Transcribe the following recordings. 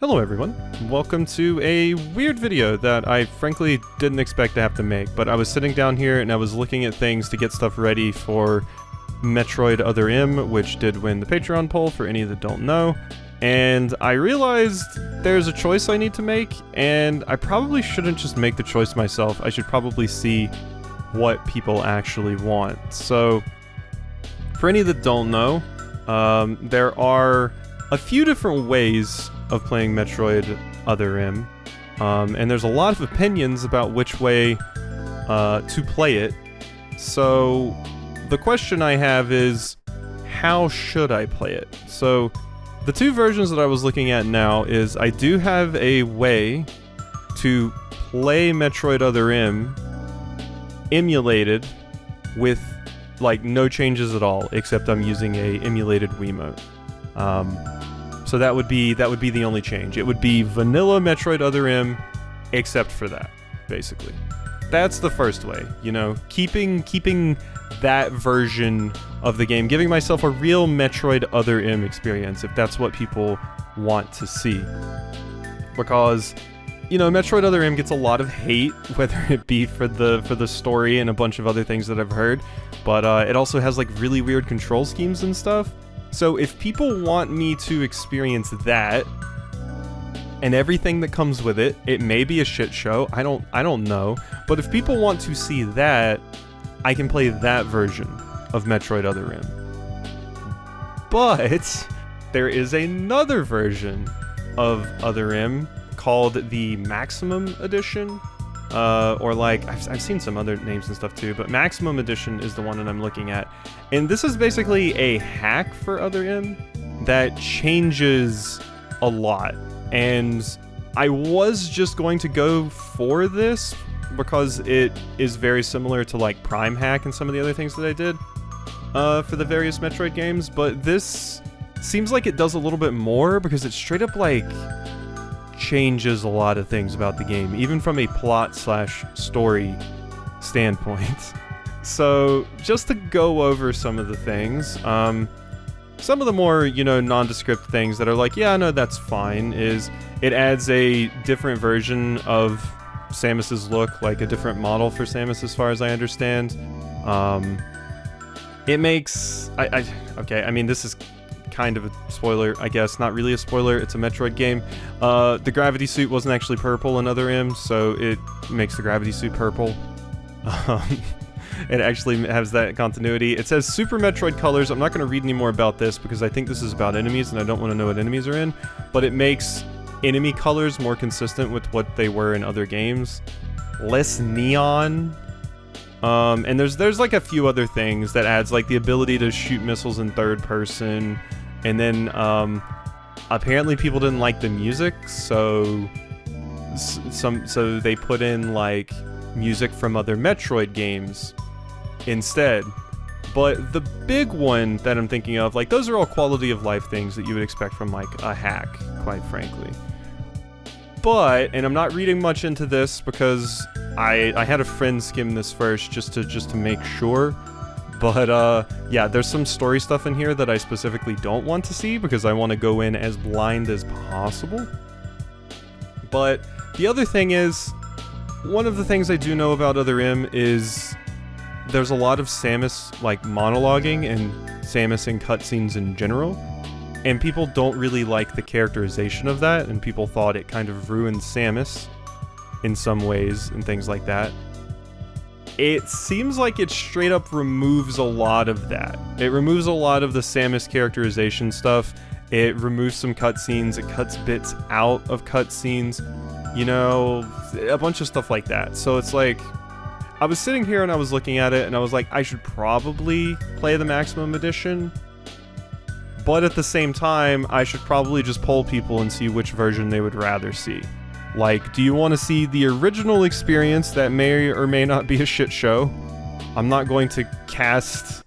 Hello everyone, welcome to a weird video that I frankly didn't expect to have to make, but I was sitting down here and I was looking at things to get stuff ready for Metroid Other M, which did win the Patreon poll for any that don't know, and I realized there's a choice I need to make, and I probably shouldn't just make the choice myself. I should probably see what people actually want. So, for any that don't know, there are a few different ways of playing Metroid Other M, and there's a lot of opinions about which way to play it. So the question I have is, how should I play it? So the two versions that I was looking at now is I do have a way to play Metroid Other M emulated with like no changes at all, except I'm using a emulated Wiimote. So that would be the only change. It would be vanilla Metroid Other M, except for that, basically. That's the first way, you know, keeping that version of the game, giving myself a real Metroid Other M experience, if that's what people want to see. Because, you know, Metroid Other M gets a lot of hate, whether it be for the story and a bunch of other things that I've heard, but it also has like really weird control schemes and stuff. So if people want me to experience that and everything that comes with it, it may be a shit show. I don't know. But if people want to see that, I can play that version of Metroid Other M. But there is another version of Other M called the Maximum Edition. Or like, I've seen some other names and stuff too, but Maximum Edition is the one that I'm looking at. And this is basically a hack for Other M that changes a lot. And I was just going to go for this because it is very similar to like Prime Hack and some of the other things that I did for the various Metroid games, but this seems like it does a little bit more because it's straight up like changes a lot of things about the game, even from a plot/story standpoint. So, just to go over some of the things, some of the more, you know, nondescript things that are like, yeah, no, that's fine, is it adds a different version of Samus's look, like a different model for Samus as far as I understand. It makes... okay, I mean, this is kind of a spoiler, I guess. Not really a spoiler, it's a Metroid game. The gravity suit wasn't actually purple in Other M, so it makes the gravity suit purple. It actually has that continuity. It says Super Metroid colors. I'm not going to read any more about this because I think this is about enemies and I don't want to know what enemies are in, but it makes enemy colors more consistent with what they were in other games. Less neon. And there's like a few other things that adds, like the ability to shoot missiles in third person. And then, apparently people didn't like the music, so they put in, like, music from other Metroid games instead. But the big one that I'm thinking of, like, those are all quality of life things that you would expect from, like, a hack, quite frankly. But, and I'm not reading much into this because I had a friend skim this first just to make sure. But, yeah, there's some story stuff in here that I specifically don't want to see because I want to go in as blind as possible. But the other thing is, one of the things I do know about Other M is there's a lot of Samus, like, monologuing and Samus in cutscenes in general. And people don't really like the characterization of that, and people thought it kind of ruined Samus in some ways and things like that. It seems like it straight up removes a lot of that. It removes a lot of the Samus characterization stuff. It removes some cutscenes. It cuts bits out of cutscenes. You know, a bunch of stuff like that. So it's like, I was sitting here and I was looking at it and I was like, I should probably play the Maximum Edition. But at the same time, I should probably just poll people and see which version they would rather see. Like, do you want to see the original experience that may or may not be a shit show? I'm not going to cast...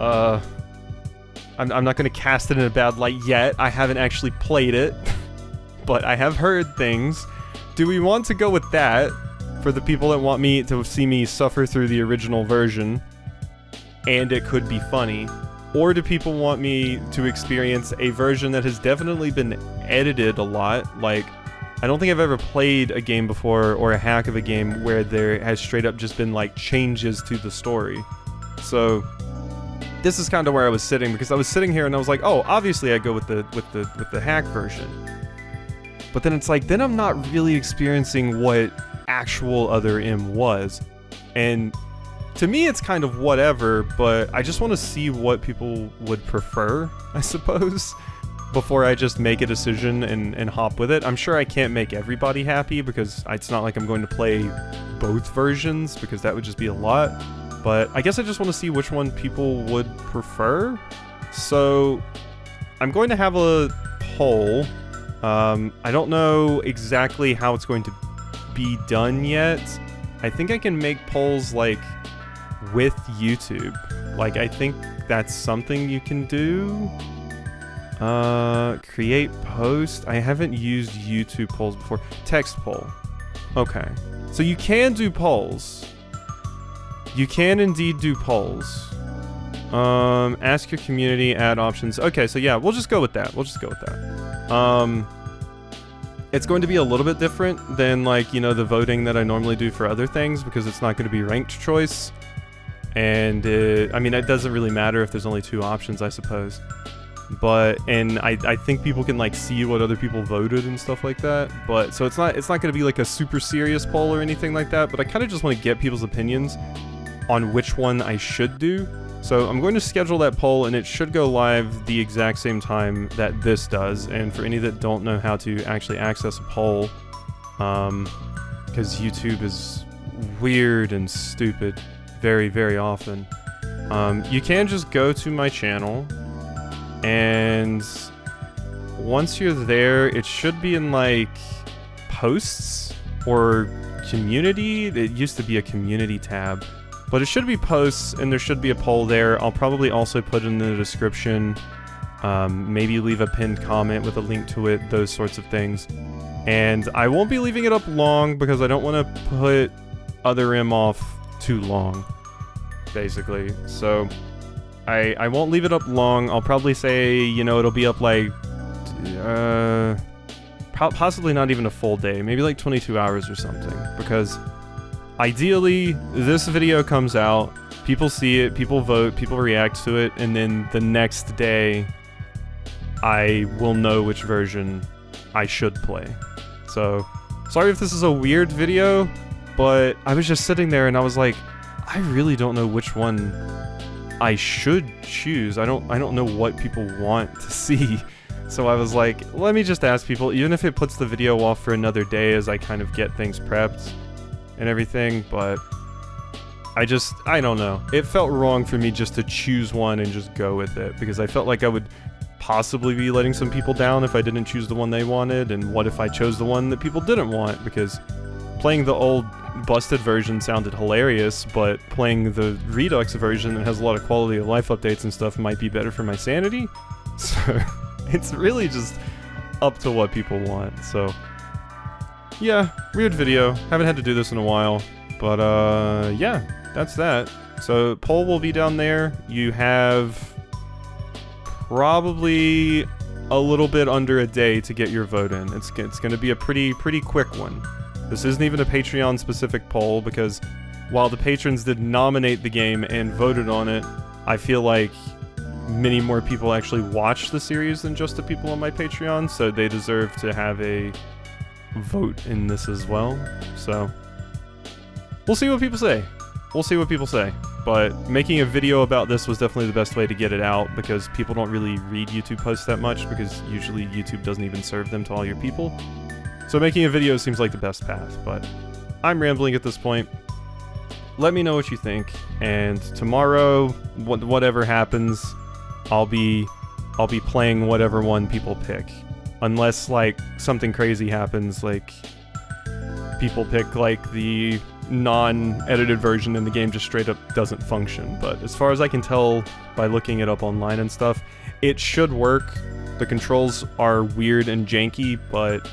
I'm not going to cast it in a bad light yet. I haven't actually played it. But I have heard things. Do we want to go with that for the people that want me to see me suffer through the original version? And it could be funny. Or do people want me to experience a version that has definitely been edited a lot? Like, I don't think I've ever played a game before, or a hack of a game, where there has straight up just been like changes to the story. So this is kind of where I was sitting, because I was sitting here and I was like, oh, obviously I go with the hack version. But then it's like, then I'm not really experiencing what actual Other M was. And to me, it's kind of whatever, but I just want to see what people would prefer, I suppose, before I just make a decision and hop with it. I'm sure I can't make everybody happy, because it's not like I'm going to play both versions, because that would just be a lot. But I guess I just want to see which one people would prefer. So I'm going to have a poll. I don't know exactly how it's going to be done yet. I think I can make polls like with YouTube. Like, I think that's something you can do. Create post. I haven't used YouTube polls before. Text poll. Okay. So you can do polls. You can indeed do polls. Ask your community, add options. Okay, so yeah, we'll just go with that. It's going to be a little bit different than, like, you know, the voting that I normally do for other things, because it's not going to be ranked choice. And, I mean, it doesn't really matter if there's only 2 options, I suppose. But, and I think people can, like, see what other people voted and stuff like that. But, so it's not going to be, like, a super serious poll or anything like that, but I kind of just want to get people's opinions on which one I should do. So I'm going to schedule that poll, and it should go live the exact same time that this does. And for any that don't know how to actually access a poll, because YouTube is weird and stupid very, very often, you can just go to my channel, and once you're there, it should be in, like, posts or community. It used to be a community tab. But it should be posts, and there should be a poll there. I'll probably also put in the description, maybe leave a pinned comment with a link to it, those sorts of things. And I won't be leaving it up long, because I don't want to put Other M off too long, basically. So I won't leave it up long. I'll probably say, you know, it'll be up like, possibly not even a full day, maybe like 22 hours or something, because ideally, this video comes out, people see it, people vote, people react to it, and then the next day, I will know which version I should play. So, sorry if this is a weird video, but I was just sitting there and I was like, I really don't know which one I should choose. I don't know what people want to see. So I was like, let me just ask people, even if it puts the video off for another day as I kind of get things prepped and everything, but I don't know. It felt wrong for me just to choose one and just go with it, because I felt like I would possibly be letting some people down if I didn't choose the one they wanted, and what if I chose the one that people didn't want, because playing the old busted version sounded hilarious, but playing the Redux version that has a lot of quality of life updates and stuff might be better for my sanity. So it's really just up to what people want. So yeah, weird video. Haven't had to do this in a while, but yeah, that's that. So poll will be down there. You have probably a little bit under a day to get your vote in. It's going to be a pretty quick one. This isn't even a Patreon specific poll, because while the patrons did nominate the game and voted on it, I feel like many more people actually watch the series than just the people on my Patreon, so they deserve to have a vote in this as well. So we'll see what people say. But making a video about this was definitely the best way to get it out, because people don't really read YouTube posts that much, because usually YouTube doesn't even serve them to all your people. So making a video seems like the best path, but I'm rambling at this point. Let me know what you think, and tomorrow, whatever happens, I'll be playing whatever one people pick. Unless, like, something crazy happens, like people pick, like, the non-edited version and the game just straight up doesn't function. But as far as I can tell by looking it up online and stuff, it should work. The controls are weird and janky, but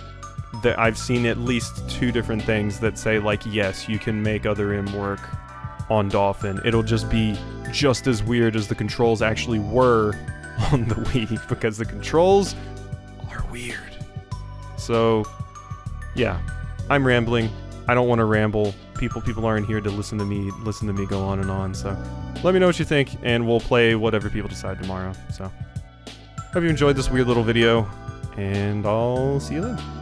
I've seen at least 2 different things that say, like, yes, you can make Other M work on Dolphin. It'll just be just as weird as the controls actually were on the Wii, because the controls are weird. So, yeah, I'm rambling. I don't want to ramble. People aren't here to listen to me go on and on, so let me know what you think, and we'll play whatever people decide tomorrow. So, hope you enjoyed this weird little video, and I'll see you then.